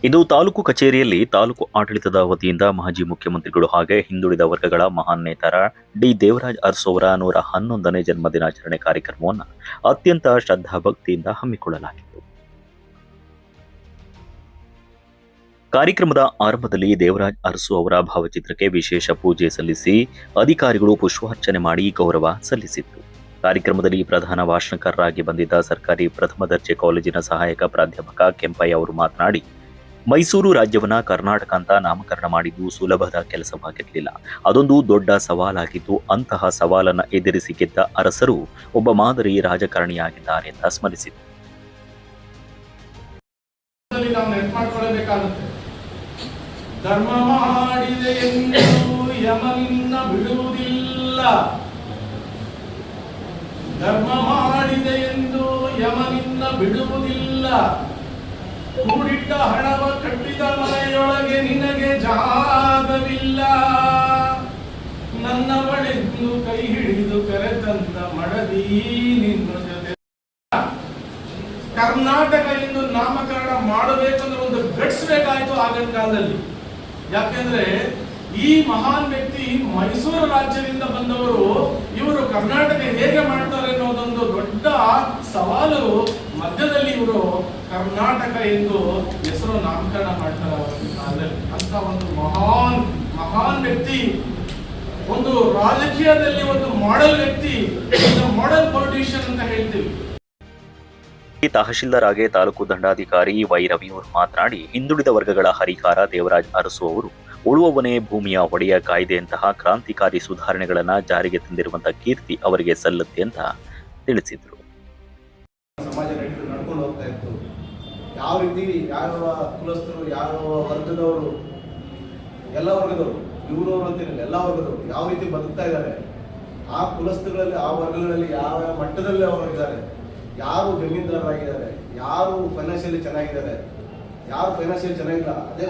ಇದು ತಾಲೂಕು ಕಚೇರಿಯಲ್ಲಿ ತಾಲೂಕು ಆಡಳಿತದ ವತಿಯಿಂದ ಮಾಜಿ ಮುಖ್ಯಮಂತ್ರಿಗಳು ಹಾಗೆ ಹಿಂದುಳಿದ ವರ್ಗಗಳ ಮಹಾನ್ ನೇತಾರ ಡಿ ದೇವರಾಜ್ ಅರಸು ಅವರ 111ನೇ ಜನ್ಮದಿನಾಚರಣೆ ಕಾರ್ಯಕ್ರಮವನ್ನು ಅತ್ಯಂತ ಶ್ರದ್ಧಾಭಕ್ತಿಯಿಂದ ಹಮ್ಮಿಕೊಳ್ಳಲಾಗಿತ್ತು. ಕಾರ್ಯಕ್ರಮದ ಆರಂಭದಲ್ಲಿ ದೇವರಾಜ್ ಅರಸು ಅವರ ಭಾವಚಿತ್ರಕ್ಕೆ ವಿಶೇಷ ಪೂಜೆ ಸಲ್ಲಿಸಿ ಅಧಿಕಾರಿಗಳು ಪುಷ್ಪಾರ್ಚನೆ ಮಾಡಿ ಗೌರವ ಸಲ್ಲಿಸಿದರು. ಕಾರ್ಯಕ್ರಮದಲ್ಲಿ ಪ್ರಧಾನ ಭಾಷಣಕಾರರಾಗಿ ಬಂದಿದ್ದ ಸರ್ಕಾರಿ ಪ್ರಥಮ ದರ್ಜೆ ಕಾಲೇಜಿನ ಸಹಾಯಕ ಪ್ರಾಧ್ಯಾಪಕ ಕೆಂಪಯ್ಯ ಅವರು ಮಾತನಾಡಿ, ಮೈಸೂರು ರಾಜ್ಯವನ್ನ ಕರ್ನಾಟಕ ಅಂತ ನಾಮಕರಣ ಮಾಡಿದ್ದು ಸುಲಭದ ಕೆಲಸವಾಗಿರಲಿಲ್ಲ. ಅದೊಂದು ದೊಡ್ಡ ಸವಾಲಾಗಿದ್ದು, ಅಂತಹ ಸವಾಲನ್ನ ಎದುರಿಸಿ ಗೆದ್ದ ಅರಸರು ಒಬ್ಬ ಮಾದರಿ ರಾಜಕಾರಣಿಯಾಗಿದ್ದಾರೆ ಅಂತ ಸ್ಮರಿಸಿದರು. ಧರ್ಮ ಮಾಡಿದೆ ಎಂದು ಯಮನಿನ್ನ ಬಿಡುವುದಿಲ್ಲ, ಧರ್ಮ ಮಾಡಿದೆ ಎಂದು ಯಮನಿನ್ನ ಬಿಡುವುದಿಲ್ಲ, ಕೂಡಿಟ್ಟ ಹಣವ ಕಟ್ಟಿದ ಮನೆಯೊಳಗೆ ನಿನಗೆ ಜಾಗವಿಲ್ಲ, ನನ್ನ ಬಳಿಂದು ಕೈ ಹಿಡಿದು ಕರೆತಂದ ಮಡದಿ ನಿನ್ನ ಜೊತೆ. ಕರ್ನಾಟಕ ಎಂದು ನಾಮಕರಣ ಮಾಡಬೇಕಂದ್ರೆ ಒಂದು ಗಟ್ಸ್ ಬೇಕಾಯ್ತು ಆಗಿನ ಕಾಲದಲ್ಲಿ. ಯಾಕೆಂದ್ರೆ ಈ ಮಹಾನ್ ವ್ಯಕ್ತಿ ಮೈಸೂರು ರಾಜ್ಯದಿಂದ ಬಂದವರು, ಇವರು ಕರ್ನಾಟಕ ಹೇಗೆ ಮಾಡ್ತಾರೆ ಅನ್ನೋದೊಂದು ದೊಡ್ಡ ಸವಾಲು ಮಧ್ಯದಲ್ಲಿ ಇವರು ಕರ್ನಾಟಕ ಎಂದು ಹೆಸರು ನಾಮಕರಣ ಮಾಡ್ತಾರೆ ಅವರ ಕಾಲದಲ್ಲಿ. ಅಂತ ಒಂದು ಮಹಾನ್ ವ್ಯಕ್ತಿ, ಒಂದು ರಾಜಕೀಯದಲ್ಲಿ ಒಂದು ಮಾಡೆಲ್ ವ್ಯಕ್ತಿ, ಮಾಡೆಲ್ ಪೊಲಿಟಿಷಿಯನ್ ಅಂತ ಹೇಳ್ತೀವಿ. ತಹಶೀಲ್ದಾರ್ ಆಗಿ ತಾಲೂಕು ದಂಡಾಧಿಕಾರಿ ವೈ ರವಿ ಅವರು ಮಾತನಾಡಿ, ಹಿಂದುಳಿದ ವರ್ಗಗಳ ಹರಿಕಾರ ದೇವರಾಜ್ ಅರಸು ಅವರು ಉಳುವವನೇ ಭೂಮಿಯ ಒಡೆಯ ಕಾಯ್ದೆಯಂತಹ ಕ್ರಾಂತಿಕಾರಿ ಸುಧಾರಣೆಗಳನ್ನ ಜಾರಿಗೆ ತಂದಿರುವಂತಹ ಕೀರ್ತಿ ಅವರಿಗೆ ಸಲ್ಲುತ್ತೆ ಅಂತ ತಿಳಿಸಿದರು. ಸಮಾಜ ನಡ್ಕೊಂಡು ಹೋಗ್ತಾ ಇತ್ತು. ಯಾವ ರೀತಿ ಯಾವ ಕುಲಸ್ಥರು, ಯಾವ ವರ್ಗದವರು, ಎಲ್ಲ ವರ್ಗದವರು, ಇವರವರು ಅಂತೇನಿಲ್ಲ, ಎಲ್ಲ ವರ್ಗದವರು ಯಾವ ರೀತಿ ಬದುಕ್ತಾ ಇದ್ದಾರೆ, ಆ ಕುಲಸ್ಥಗಳಲ್ಲಿ ಆ ವರ್ಗಗಳಲ್ಲಿ ಯಾವ ಮಟ್ಟದಲ್ಲಿ ಅವರು ಇದ್ದಾರೆ, ಯಾರು ಜಮೀನ್ದಾರರಾಗಿದ್ದಾರೆ, ಯಾರು ಫೈನಾನ್ಷಿಯಲಿ ಚೆನ್ನಾಗಿದ್ದಾರೆ, ಯಾರು ಫೈನಾನ್ಷಿಯಲಿ ಚೆನ್ನಾಗಿಲ್ಲ, ಅದೇ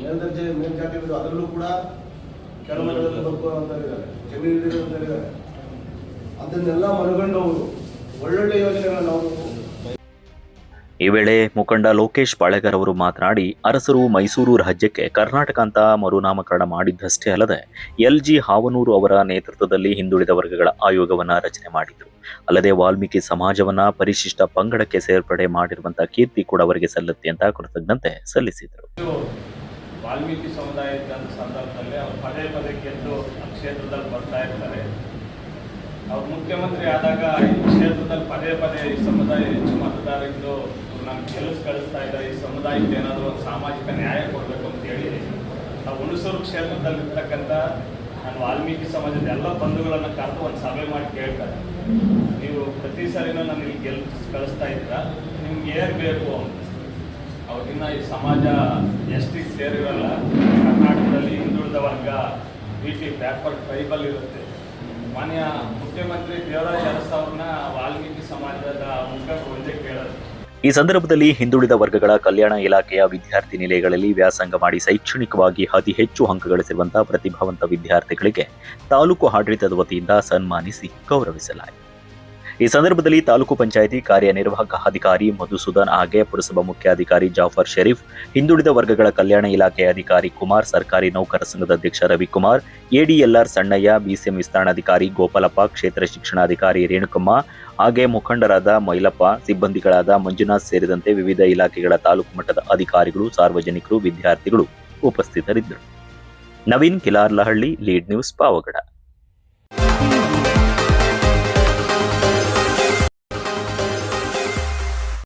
ಮೇಲ್ದರ್ಜೆ ಮೇಲ್ಜಾತಿಗಳು ಅದರಲ್ಲೂ ಕೂಡ ಕೆಳಮಟ್ಟದಲ್ಲಿ ಬದುಕುವಂತರಿದ್ದಾರೆ, ಜಮೀನಿದ್ದಾರೆ. ಅದನ್ನೆಲ್ಲ ಮನಗಂಡು ಅವರು ಒಳ್ಳೊಳ್ಳೆ ಯೋಜನೆಗಳನ್ನು ಅವರು. ಈ ವೇಳೆ ಮುಖಂಡ ಲೋಕೇಶ್ ಪಾಳೆಗಾರ್ ಅವರು ಮಾತನಾಡಿ, ಅರಸರು ಮೈಸೂರು ರಾಜ್ಯಕ್ಕೆ ಕರ್ನಾಟಕ ಅಂತ ಮರುನಾಮಕರಣ ಮಾಡಿದ್ದಷ್ಟೇ ಅಲ್ಲದೆ LG ಹಾವನೂರು ಅವರ ನೇತೃತ್ವದಲ್ಲಿ ಹಿಂದುಳಿದ ವರ್ಗಗಳ ಆಯೋಗವನ್ನ ರಚನೆ ಮಾಡಿದ್ರು. ಅಲ್ಲದೆ ವಾಲ್ಮೀಕಿ ಸಮಾಜವನ್ನ ಪರಿಶಿಷ್ಟ ಪಂಗಡಕ್ಕೆ ಸೇರ್ಪಡೆ ಮಾಡಿರುವಂತಹ ಕೀರ್ತಿ ಕೂಡ ಅವರಿಗೆ ಸಲ್ಲುತ್ತೆ ಅಂತ ಕೃತಜ್ಞತೆ ಸಲ್ಲಿಸಿದರು. ವಾಲ್ಮೀಕಿ ಸಮುದಾಯದ ಸಂದರ್ಭದಲ್ಲಿ ಅವರು ಪದೇ ಪದೇ ಗೆದ್ದು ಕ್ಷೇತ್ರದಲ್ಲಿ ಬರ್ತಾ ಇರ್ತಾರೆ. ಅವ್ರು ಮುಖ್ಯಮಂತ್ರಿ ಆದಾಗ ಈ ಕ್ಷೇತ್ರದಲ್ಲಿ ಪದೇ ಪದೇ ಈ ಸಮುದಾಯ ಹೆಚ್ಚು ಮತದಾರರಿದ್ದು ನಮ್ಗೆ ಕಳಿಸ್ತಾ ಇದ್ದಾರೆ, ಈ ಸಮುದಾಯಕ್ಕೆ ಏನಾದರೂ ಒಂದು ಸಾಮಾಜಿಕ ನ್ಯಾಯ ಕೊಡಬೇಕು ಅಂತೇಳಿ ನಾವು ಹುಣಸೂರು ಕ್ಷೇತ್ರದಲ್ಲಿ ಇರ್ತಕ್ಕಂಥ ನಾನು ವಾಲ್ಮೀಕಿ ಸಮಾಜದ ಎಲ್ಲ ಬಂಧುಗಳನ್ನು ಕರೆದು ಒಂದು ಸಭೆ ಮಾಡಿ ಕೇಳ್ತಾರೆ, ನೀವು ಪ್ರತಿ ಸರಿನೂ ನಾನು ಇಲ್ಲಿ ಕಳಿಸ್ತಾ ಇದ್ದೀರಾ, ನಿಮ್ಗೆ ಏನು ಬೇಕು ಅಂತ. ಅವ್ರಿಗಿನ್ನ ಈ ಸಮಾಜ ಎಷ್ಟಿಗೆ ಸೇರಿರಲ್ಲ, ಕರ್ನಾಟಕದಲ್ಲಿ ಹಿಂದುಳಿದ ವರ್ಗ BT ಬ್ಯಾಕ್ವರ್ಡ್ ಟ್ರೈಬಲ್ ಇರುತ್ತೆ. ಮಾನ್ಯ ಮುಖ್ಯಮಂತ್ರಿ ದೇವರಾಜ್ ಅರಸು ಅವ್ರನ್ನ ವಾಲ್ಮೀಕಿ ಸಮಾಜದ ಮುಖಂಡರು ಒಂದೇ ಕೇಳೋದು. ಈ ಸಂದರ್ಭದಲ್ಲಿ ಹಿಂದುಳಿದ ವರ್ಗಗಳ ಕಲ್ಯಾಣ ಇಲಾಖೆಯ ವಿದ್ಯಾರ್ಥಿ ನಿಲಯಗಳಲ್ಲಿ ವ್ಯಾಸಂಗ ಮಾಡಿ ಶೈಕ್ಷಣಿಕವಾಗಿ ಅತಿ ಹೆಚ್ಚು ಅಂಕ ಗಳಿಸಿರುವಂತಹ ಪ್ರತಿಭಾವಂತ ವಿದ್ಯಾರ್ಥಿಗಳಿಗೆ ತಾಲೂಕು ಆಡಳಿತದ ವತಿಯಿಂದ ಸನ್ಮಾನಿಸಿ ಗೌರವಿಸಲಾಯಿತು. ಈ ಸಂದರ್ಭದಲ್ಲಿ ತಾಲೂಕು ಪಂಚಾಯಿತಿ ಕಾರ್ಯನಿರ್ವಾಹಕ ಅಧಿಕಾರಿ ಮಧುಸೂದನ್ ಹಾಗೆ ಪುರಸಭಾ ಮುಖ್ಯಾಧಿಕಾರಿ ಜಾಫರ್ ಶರೀಫ್, ಹಿಂದುಳಿದ ವರ್ಗಗಳ ಕಲ್ಯಾಣ ಇಲಾಖೆಯ ಅಧಿಕಾರಿ ಕುಮಾರ್, ಸರ್ಕಾರಿ ನೌಕರ ಸಂಘದ ಅಧ್ಯಕ್ಷ ರವಿಕುಮಾರ್, ADLR ಸಣ್ಣಯ್ಯ, BCM ವಿಸ್ತರಣಾಧಿಕಾರಿ ಗೋಪಾಲಪ್ಪ, ಕ್ಷೇತ್ರ ಶಿಕ್ಷಣಾಧಿಕಾರಿ ರೇಣುಕಮ್ಮ ಹಾಗೆ ಮುಖಂಡರಾದ ಮೈಲಪ್ಪ, ಸಿಬ್ಬಂದಿಗಳಾದ ಮಂಜುನಾಥ್ ಸೇರಿದಂತೆ ವಿವಿಧ ಇಲಾಖೆಗಳ ತಾಲೂಕು ಮಟ್ಟದ ಅಧಿಕಾರಿಗಳು, ಸಾರ್ವಜನಿಕರು, ವಿದ್ಯಾರ್ಥಿಗಳು ಉಪಸ್ಥಿತರಿದ್ದರು. Naveen Kilarlahalli, lead news, Pavagada.